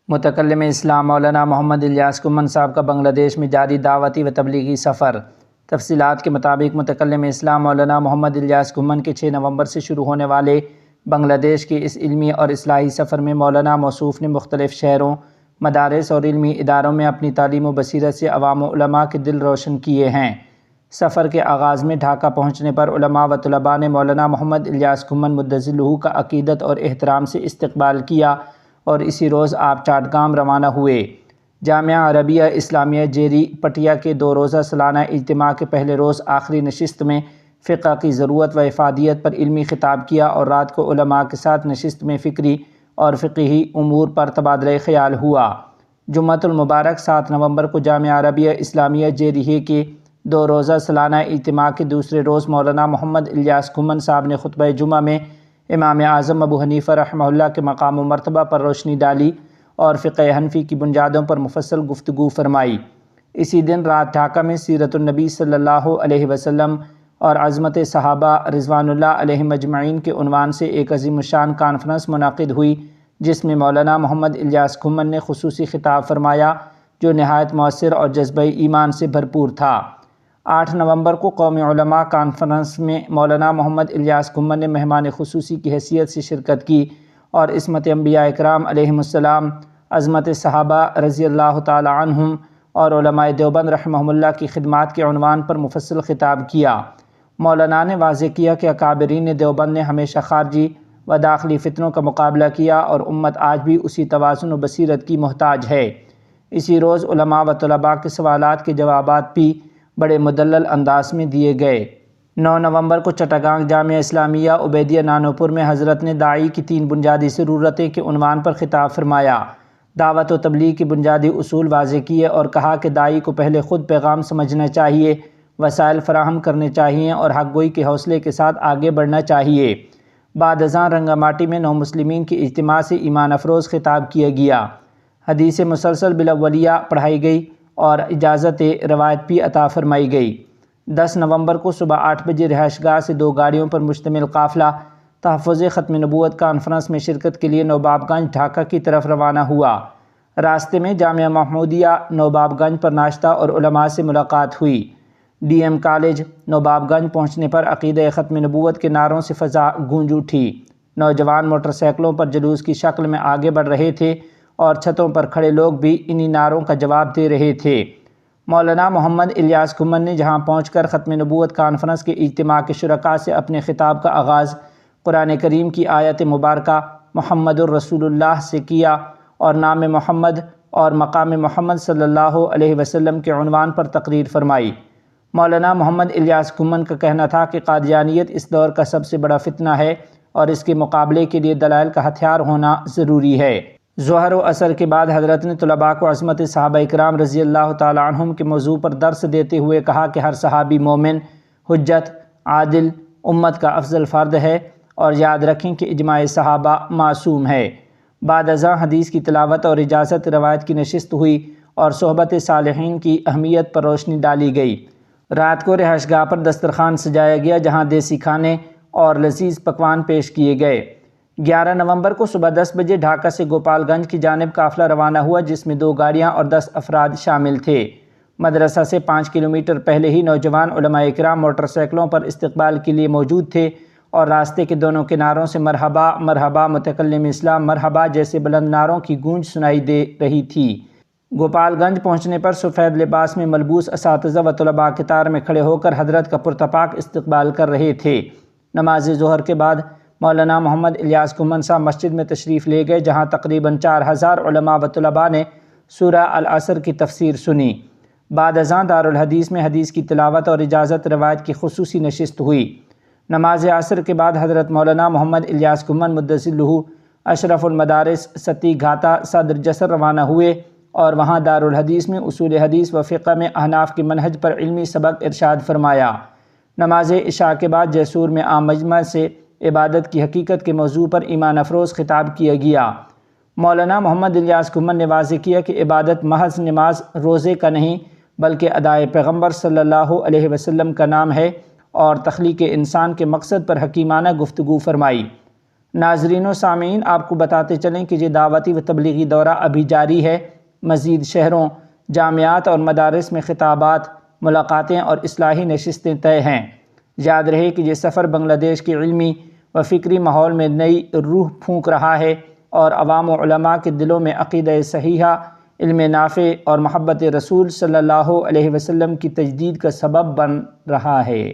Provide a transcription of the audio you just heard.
متکلم اسلام مولانا محمد الیاس کھمن صاحب کا بنگلہ دیش میں جاری دعوتی و تبلیغی سفر۔ تفصیلات کے مطابق متکلم اسلام مولانا محمد الیاس کھمن کے 6 نومبر سے شروع ہونے والے بنگلہ دیش کے اس علمی اور اصلاحی سفر میں مولانا موصوف نے مختلف شہروں، مدارس اور علمی اداروں میں اپنی تعلیم و بصیرت سے عوام و علماء کے دل روشن کیے ہیں۔ سفر کے آغاز میں ڈھاکہ پہنچنے پر علماء و طلباء نے مولانا محمد الیاس کھمن مدظلہ کا عقیدت اور احترام سے استقبال کیا اور اسی روز آپ چاٹگام روانہ ہوئے۔ جامعہ عربیہ اسلامیہ جیری پٹیا کے 2 روزہ سالانہ اجتماع کے پہلے روز آخری نشست میں فقہ کی ضرورت و افادیت پر علمی خطاب کیا اور رات کو علماء کے ساتھ نشست میں فکری اور فقہی امور پر تبادلہ خیال ہوا۔ جمعۃ المبارک 7 نومبر کو جامعہ عربیہ اسلامیہ جیریہ کے 2 روزہ سالانہ اجتماع کے دوسرے روز مولانا محمد الیاس کھمن صاحب نے خطبہ جمعہ میں امام اعظم ابو حنیفہ رحمہ اللہ کے مقام و مرتبہ پر روشنی ڈالی اور فقہ حنفی کی بنیادوں پر مفصل گفتگو فرمائی۔ اسی دن رات ڈھاکہ میں سیرت النبی صلی اللہ علیہ وسلم اور عظمت صحابہ رضوان اللہ علیہم اجمعین کے عنوان سے ایک عظیم الشان کانفرنس منعقد ہوئی، جس میں مولانا محمد الیاس کھمن نے خصوصی خطاب فرمایا جو نہایت مؤثر اور جذبہ ایمان سے بھرپور تھا۔ 8 نومبر کو قومی علماء کانفرنس میں مولانا محمد الیاس کھمن نے مہمان خصوصی کی حیثیت سے شرکت کی اور عصمت انبیاء اکرام علیہم السلام، عظمت صحابہ رضی اللہ تعالی عنہم اور علماء دیوبند رحمہم اللہ کی خدمات کے عنوان پر مفصل خطاب کیا۔ مولانا نے واضح کیا کہ اکابرین دیوبند نے ہمیشہ خارجی و داخلی فتنوں کا مقابلہ کیا اور امت آج بھی اسی توازن و بصیرت کی محتاج ہے۔ اسی روز علماء و طلباء کے سوالات کے جوابات بھی بڑے مدلل انداز میں دیے گئے۔ 9 نومبر کو چٹاگانگ جامعہ اسلامیہ عبیدیہ نانوپور میں حضرت نے داعی کی 3 بنیادی ضرورتیں کے عنوان پر خطاب فرمایا، دعوت و تبلیغ کے بنیادی اصول واضح کیے اور کہا کہ داعی کو پہلے خود پیغام سمجھنا چاہیے، وسائل فراہم کرنے چاہیے اور حق گوئی کے حوصلے کے ساتھ آگے بڑھنا چاہیے۔ بعد ازاں رنگا ماٹی میں نو مسلمین کے اجتماع سے ایمان افروز خطاب کیا گیا، حدیث مسلسل بالاولیہ پڑھائی گئی اور اجازت روایت بھی عطا فرمائی گئی۔ 10 نومبر کو صبح 8 بجے رہائش گاہ سے 2 گاڑیوں پر مشتمل قافلہ تحفظ ختم نبوت کانفرنس میں شرکت کے لیے نوباب گنج ڈھاکہ کی طرف روانہ ہوا۔ راستے میں جامعہ محمودیہ نوباب گنج پر ناشتہ اور علماء سے ملاقات ہوئی۔ ڈی ایم کالج نوباب گنج پہنچنے پر عقیدہ ختم نبوت کے نعروں سے فضا گونج اٹھی۔ نوجوان موٹر سائیکلوں پر جلوس کی شکل میں آگے بڑھ رہے تھے اور چھتوں پر کھڑے لوگ بھی انہی نعروں کا جواب دے رہے تھے۔ مولانا محمد الیاس کھمن نے جہاں پہنچ کر ختم نبوت کانفرنس کے اجتماع کے شرکاء سے اپنے خطاب کا آغاز قرآن کریم کی آیت مبارکہ محمد الرسول اللہ سے کیا اور نام محمد اور مقام محمد صلی اللہ علیہ وسلم کے عنوان پر تقریر فرمائی۔ مولانا محمد الیاس کھمن کا کہنا تھا کہ قادیانیت اس دور کا سب سے بڑا فتنہ ہے اور اس کے مقابلے کے لیے دلائل کا ہتھیار ہونا ضروری ہے۔ ظہر و عصر کے بعد حضرت نے طلباء کو عظمت صحابہ اکرام رضی اللہ تعالی عنہم کے موضوع پر درس دیتے ہوئے کہا کہ ہر صحابی مومن، حجت، عادل، امت کا افضل فرد ہے اور یاد رکھیں کہ اجماع صحابہ معصوم ہے۔ بعد ازاں حدیث کی تلاوت اور اجازت روایت کی نشست ہوئی اور صحبت صالحین کی اہمیت پر روشنی ڈالی گئی۔ رات کو رہائش گاہ پر دسترخوان سجایا گیا جہاں دیسی کھانے اور لذیذ پکوان پیش کیے گئے۔ 11 نومبر کو صبح 10 بجے ڈھاکہ سے گوپال گنج کی جانب قافلہ روانہ ہوا جس میں 2 گاڑیاں اور 10 افراد شامل تھے۔ مدرسہ سے 5 کلومیٹر پہلے ہی نوجوان علماء اکرام موٹر سائیکلوں پر استقبال کے لیے موجود تھے اور راستے کے دونوں کناروں سے مرحبا مرحبا متکلم اسلام مرحبا جیسے بلند نعروں کی گونج سنائی دے رہی تھی۔ گوپال گنج پہنچنے پر سفید لباس میں ملبوس اساتذہ و طلباء قطار میں کھڑے ہو کر حضرت کا پرتپاک استقبال کر رہے تھے۔ نماز ظہر کے بعد مولانا محمد الیاس کھمن صاحب مسجد میں تشریف لے گئے جہاں تقریباً 4000 علماء و طلباء نے سورہ العصر کی تفسیر سنی۔ بعد ازاں دارالحدیث میں حدیث کی تلاوت اور اجازت روایت کی خصوصی نشست ہوئی۔ نماز عصر کے بعد حضرت مولانا محمد الیاس کھمن مدظلہ اشرف المدارس ستی گھاتا صدر جسر روانہ ہوئے اور وہاں دارالحدیث میں اصول حدیث و فقہ میں احناف کے منہج پر علمی سبق ارشاد فرمایا۔ نماز عشاء کے بعد جیسور میں عام مجمع سے عبادت کی حقیقت کے موضوع پر ایمان افروز خطاب کیا گیا۔ مولانا محمد الیاس کھمن نے واضح کیا کہ عبادت محض نماز روزے کا نہیں بلکہ ادائے پیغمبر صلی اللہ علیہ وسلم کا نام ہے اور تخلیق انسان کے مقصد پر حکیمانہ گفتگو فرمائی۔ ناظرین و سامعین، آپ کو بتاتے چلیں کہ یہ دعوتی و تبلیغی دورہ ابھی جاری ہے۔ مزید شہروں، جامعات اور مدارس میں خطابات، ملاقاتیں اور اصلاحی نشستیں طے ہیں۔ یاد رہے کہ یہ سفر بنگلہ دیش کے علمی و فکری ماحول میں نئی روح پھونک رہا ہے اور عوام و علماء کے دلوں میں عقیدہ صحیحہ، علم نافع اور محبت رسول صلی اللہ علیہ وسلم کی تجدید کا سبب بن رہا ہے۔